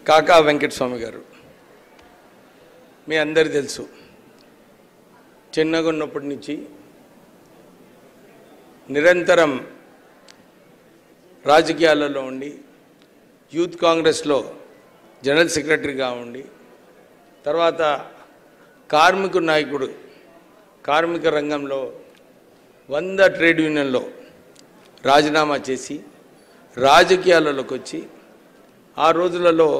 కాకా వెంకటస్వామి గారు మీ అందరికీ తెలుసు. చిన్నగా ఉన్నప్పటి నుంచి నిరంతరం రాజకీయాలలో ఉండి యూత్ కాంగ్రెస్లో జనరల్ సెక్రటరీగా ఉండి తర్వాత కార్మిక నాయకుడు, కార్మిక రంగంలో 100 ట్రేడ్ యూనియన్లో రాజీనామా చేసి రాజకీయాలలోకి వచ్చి ఆ రోజులలో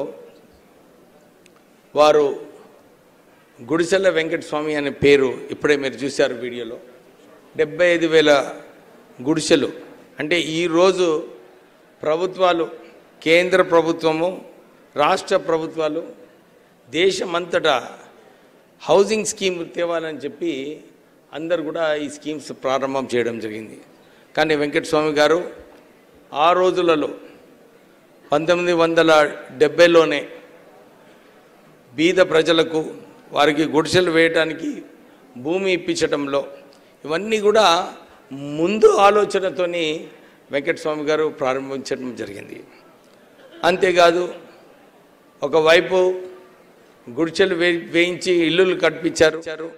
వారు గుడిసెల వెంకటస్వామి అనే పేరు ఇప్పుడే మీరు చూశారు వీడియోలో. 75,000 గుడిసెలు అంటే ఈరోజు ప్రభుత్వాలు, కేంద్ర ప్రభుత్వము, రాష్ట్ర ప్రభుత్వాలు దేశమంతటా హౌసింగ్ స్కీమ్ తేవాలని చెప్పి అందరు కూడా ఈ స్కీమ్స్ ప్రారంభం చేయడం జరిగింది. కానీ వెంకటస్వామి గారు ఆ రోజులలో 1970లోనే బీద ప్రజలకు వారికి గుడిసెలు వేయడానికి భూమి ఇప్పించడంలో ఇవన్నీ కూడా ముందు ఆలోచనతోని వెంకటస్వామి గారు ప్రారంభించడం జరిగింది. అంతేకాదు ఒకవైపు గుడిసెలు వేయించి ఇల్లులు కట్టించారు,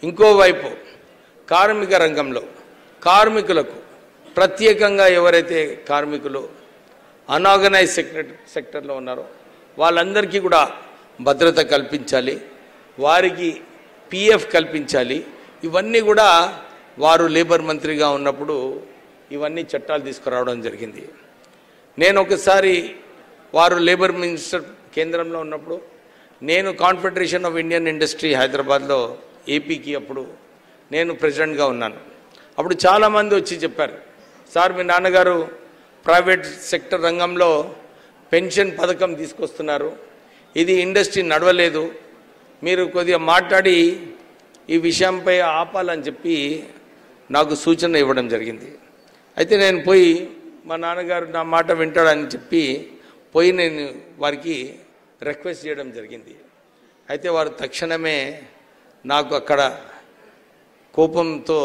ఇంకోవైపు కార్మిక రంగంలో కార్మికులకు ప్రత్యేకంగా ఎవరైతే కార్మికులు అన్ఆర్గనైజ్ సెక్టర్లో ఉన్నారో వాళ్ళందరికీ కూడా భద్రత కల్పించాలి, వారికి పిఎఫ్ కల్పించాలి. ఇవన్నీ కూడా వారు లేబర్ మంత్రిగా ఉన్నప్పుడు ఇవన్నీ చట్టాలు తీసుకురావడం జరిగింది. నేను ఒకసారి వారు లేబర్ మినిస్టర్ కేంద్రంలో ఉన్నప్పుడు నేను కాన్ఫెడరేషన్ ఆఫ్ ఇండియన్ ఇండస్ట్రీ హైదరాబాద్లో ఏపీకి అప్పుడు నేను ప్రెసిడెంట్గా ఉన్నాను. అప్పుడు చాలామంది వచ్చి చెప్పారు, సార్ మీ నాన్నగారు ప్రైవేట్ సెక్టర్ రంగంలో పెన్షన్ పథకం తీసుకొస్తున్నారు, ఇది ఇండస్ట్రీ నడవలేదు, మీరు కొద్దిగా మాట్లాడి ఈ విషయంపై ఆపాలని చెప్పి నాకు సూచన ఇవ్వడం జరిగింది. అయితే నేను పోయి మా నాన్నగారు నా మాట వింటాడని చెప్పి పోయి నేను వారికి రిక్వెస్ట్ చేయడం జరిగింది. అయితే వారు తక్షణమే నాకు అక్కడ కోపంతో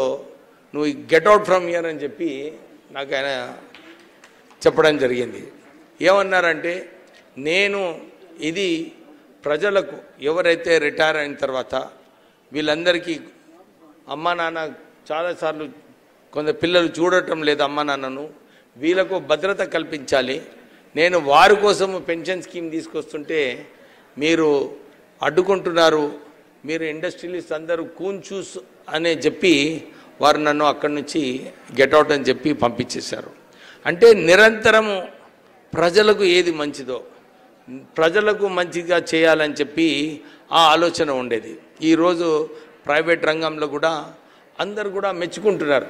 నువ్వు గెట్ అవుట్ ఫ్రమ్ హియర్ అని చెప్పి నాకు ఆయన చెప్పడం జరిగింది. ఏమన్నారంటే, నేను ఇది ప్రజలకు ఎవరైతే రిటైర్ అయిన తర్వాత వీళ్ళందరికీ అమ్మా నాన్న చాలాసార్లు కొంత పిల్లలు చూడటం లేదు అమ్మా నాన్నను, వీళ్ళకు భద్రత కల్పించాలి, నేను వారి కోసం పెన్షన్ స్కీమ్ తీసుకొస్తుంటే మీరు అడ్డుకుంటున్నారు, మీరు ఇండస్ట్రియలిస్ట్ అందరూ కూంచూస్ అనే చెప్పి వారు నన్ను అక్కడి నుంచి గెట్అవుట్ అని చెప్పి పంపించేశారు. అంటే నిరంతరము ప్రజలకు ఏది మంచిదో ప్రజలకు మంచిగా చేయాలని చెప్పి ఆ ఆలోచన ఉండేది. ఈరోజు ప్రైవేట్ రంగంలో కూడా అందరు కూడా మెచ్చుకుంటున్నారు,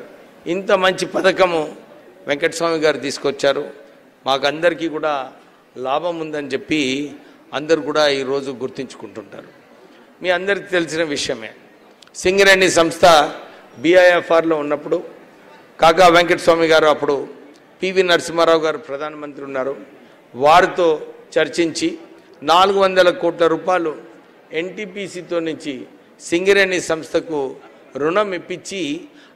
ఇంత మంచి పథకము వెంకటస్వామి గారు తీసుకొచ్చారు, మాకందరికీ కూడా లాభం ఉందని చెప్పి అందరు కూడా ఈరోజు గుర్తించుకుంటుంటారు. మీ అందరికీ తెలిసిన విషయమే, సింగరేణి సంస్థ BIFRలో ఉన్నప్పుడు కాకా వెంకటస్వామి గారు, అప్పుడు పివి నరసింహారావు గారు ప్రధానమంత్రి ఉన్నారు, వారితో చర్చించి 400 కోట్ల రూపాయలు NTPCతో నుంచి సింగరేణి సంస్థకు రుణం ఇప్పించి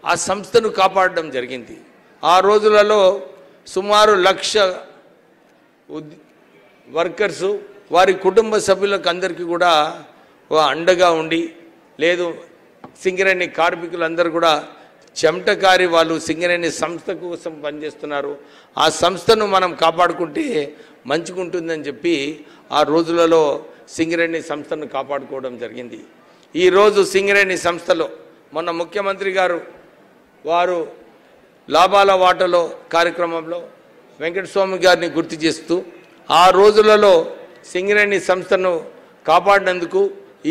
ఆ సంస్థను కాపాడడం జరిగింది. ఆ రోజులలో సుమారు 1,00,000 వర్కర్సు వారి కుటుంబ సభ్యులకు అందరికీ కూడా అండగా ఉండి, లేదు సింగరేణి కార్మికులందరూ కూడా చెమటకారి వాళ్ళు సింగరేణి సంస్థ కోసం పనిచేస్తున్నారు, ఆ సంస్థను మనం కాపాడుకుంటే మంచిగుంటుందని చెప్పి ఆ రోజులలో సింగరేణి సంస్థను కాపాడుకోవడం జరిగింది. ఈరోజు సింగరేణి సంస్థలో మొన్న ముఖ్యమంత్రి గారు వారు లాభాల వాటలో కార్యక్రమంలో వెంకటస్వామి గారిని గుర్తు చేస్తూ ఆ రోజులలో సింగరేణి సంస్థను కాపాడినందుకు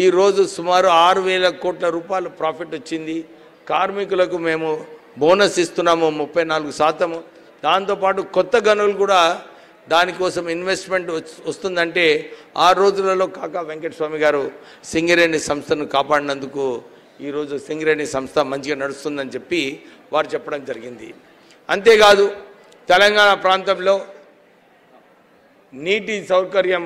ఈరోజు సుమారు 6,000 కోట్ల రూపాయలు ప్రాఫిట్ వచ్చింది, కార్మికులకు మేము బోనస్ ఇస్తున్నాము 34%, దాంతోపాటు కొత్త గనులు కూడా దానికోసం ఇన్వెస్ట్మెంట్ వస్తుందంటే ఆ రోజులలో కాకా వెంకటస్వామి గారు సింగరేణి సంస్థను కాపాడినందుకు ఈరోజు సింగరేణి సంస్థ మంచిగా నడుస్తుందని చెప్పి వారు చెప్పడం జరిగింది. అంతేకాదు తెలంగాణ ప్రాంతంలో నీటి సౌకర్యం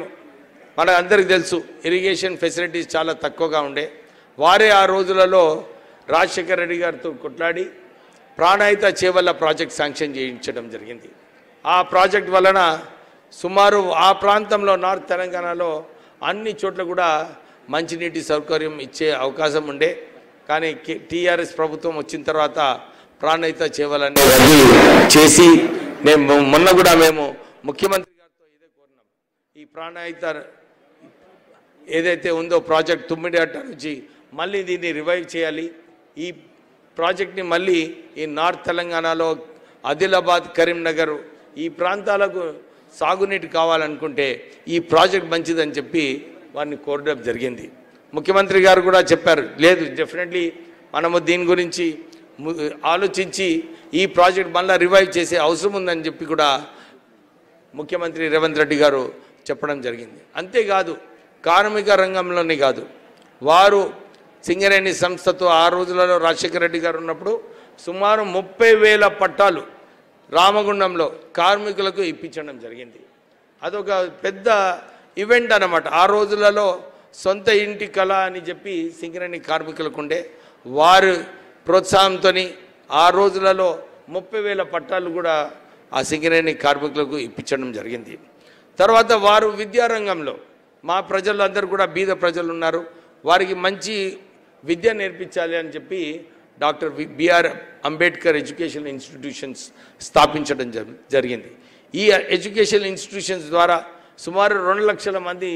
మన అందరికీ తెలుసు, ఇరిగేషన్ ఫెసిలిటీస్ చాలా తక్కువగా ఉండే, వారే ఆ రోజులలో రాజశేఖర రెడ్డి గారితో కొట్లాడి ప్రాణహిత చేవల్ల ప్రాజెక్ట్ శాంక్షన్ చేయించడం జరిగింది. ఆ ప్రాజెక్ట్ వలన సుమారు ఆ ప్రాంతంలో నార్త్ తెలంగాణలో అన్ని చోట్ల కూడా మంచినీటి సౌకర్యం ఇచ్చే అవకాశం ఉండే. కానీ టీఆర్ఎస్ ప్రభుత్వం వచ్చిన తర్వాత ప్రాణహిత చేయాలని చేసి మొన్న కూడా మేము ముఖ్యమంత్రి గారితో ఇదే కోరినాం. ఈ ప్రాణహిత ఏదైతే ఉందో ప్రాజెక్ట్ తుమ్మిడిహట్ట నుంచి మళ్ళీ దీన్ని రివైవ్ చేయాలి. ఈ ప్రాజెక్ట్ని మళ్ళీ ఈ నార్త్ తెలంగాణలో ఆదిలాబాద్, కరీంనగర్ ఈ ప్రాంతాలకు సాగునీటి కావాలనుకుంటే ఈ ప్రాజెక్ట్ మంచిదని చెప్పి వారిని కోరడం జరిగింది. ముఖ్యమంత్రి గారు కూడా చెప్పారు, లేదు డెఫినెట్లీ మనము దీని గురించి ఆలోచించి ఈ ప్రాజెక్ట్ మళ్ళీ రివైవ్ చేసే అవసరం ఉందని చెప్పి కూడా ముఖ్యమంత్రి రేవంత్ రెడ్డి గారు చెప్పడం జరిగింది. అంతేకాదు కార్మిక రంగంలోనే కాదు, వారు సింగరేణి సంస్థతో ఆ రోజులలో రాజశేఖర రెడ్డి గారు ఉన్నప్పుడు సుమారు 30,000 పట్టాలు రామగుండంలో కార్మికులకు ఇప్పించడం జరిగింది. అదొక పెద్ద ఈవెంట్ అన్నమాట. ఆ రోజులలో సొంత ఇంటి కళ అని చెప్పి సింగరేణి కార్మికులకు ఉండే. వారు ప్రోత్సాహంతో ఆ రోజులలో 30,000 పట్టాలు కూడా ఆ సింగరేణి కార్మికులకు ఇప్పించడం జరిగింది. తర్వాత వారు విద్యారంగంలో మా ప్రజలందరూ కూడా బీద ప్రజలు ఉన్నారు, వారికి మంచి విద్య నేర్పించాలి అని చెప్పి doctor B R Ambedkar education institutions స్థాపించడం జరిగింది. ఈ ఎడ్యుకేషన్ ఇన్స్టిట్యూషన్స్ ద్వారా సుమారు 2 లక్షల మంది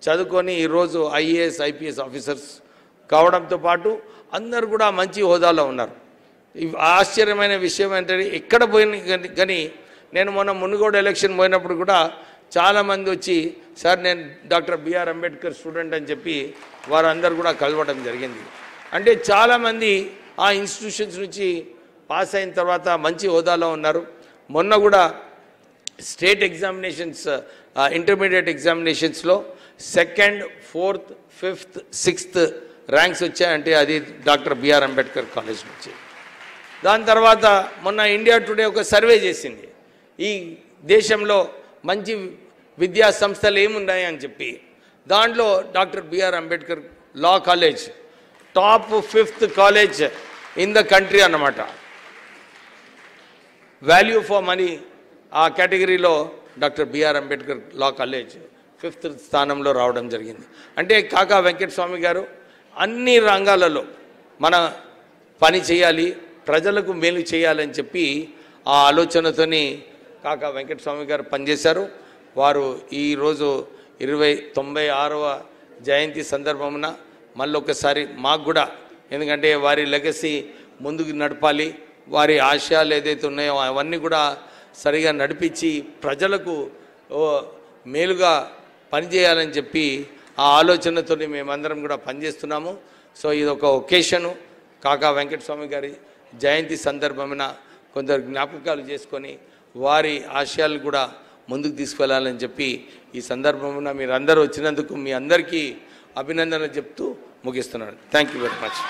చదువుకొని ఈరోజు ఐఏఎస్, ఐపీఎస్ ఆఫీసర్స్ కావడంతో పాటు అందరూ కూడా మంచి హోదాలో ఉన్నారు. ఆశ్చర్యమైన విషయం ఏంటంటే ఎక్కడ పోయిన కానీ నేను మొన్న మునుగోడు ఎలక్షన్ పోయినప్పుడు కూడా చాలామంది వచ్చి సార్ నేను డాక్టర్ బిఆర్ అంబేద్కర్ స్టూడెంట్ అని చెప్పి వారందరూ కూడా కలవడం జరిగింది. అంటే చాలామంది ఆ ఇన్స్టిట్యూషన్స్ నుంచి పాస్ అయిన తర్వాత మంచి హోదాలో ఉన్నారు. మొన్న కూడా స్టేట్ ఎగ్జామినేషన్స్, ఇంటర్మీడియట్ ఎగ్జామినేషన్స్లో 2nd, 4th, 5th, 6th ranks వచ్చాయంటే అది డాక్టర్ బిఆర్ అంబేద్కర్ కాలేజ్ నుంచి. దాని తర్వాత మొన్న ఇండియా టుడే ఒక సర్వే చేసింది, ఈ దేశంలో మంచి విద్యా సంస్థలు ఏమున్నాయి అని చెప్పి. దాంట్లో doctor B R Ambedkar law college top 5th college in the country అన్నమాట. వాల్యూ ఫర్ మనీ ఆ కేటగిరీలో doctor B R Ambedkar law college 5th స్థానంలో రావడం జరిగింది. అంటే కాకా వెంకటస్వామి గారు అన్ని రంగాలలో మన పని చేయాలి, ప్రజలకు మేలు చేయాలని చెప్పి ఆ ఆలోచనతోని కాకా వెంకటస్వామి గారు పనిచేశారు. వారు ఈరోజు 96వ జయంతి సందర్భమున మళ్ళొకసారి మాకు కూడా, ఎందుకంటే వారి లెగసీ ముందుకు నడపాలి, వారి ఆశయాలు ఏదైతే ఉన్నాయో అవన్నీ కూడా సరిగా నడిపించి ప్రజలకు మేలుగా పనిచేయాలని చెప్పి ఆ ఆలోచనతో మేమందరం కూడా పనిచేస్తున్నాము. సో ఇది ఒక ఒకేషను, కాకా వెంకటస్వామి గారి జయంతి సందర్భమున కొందరు జ్ఞాపకాలు చేసుకొని వారి ఆశయాలు కూడా ముందుకు తీసుకెళ్లాలని చెప్పి ఈ సందర్భమున మీరు అందరూ వచ్చినందుకు మీ అందరికీ అభినందనలు చెప్తూ ముగిస్తున్నాను. Thank you very much.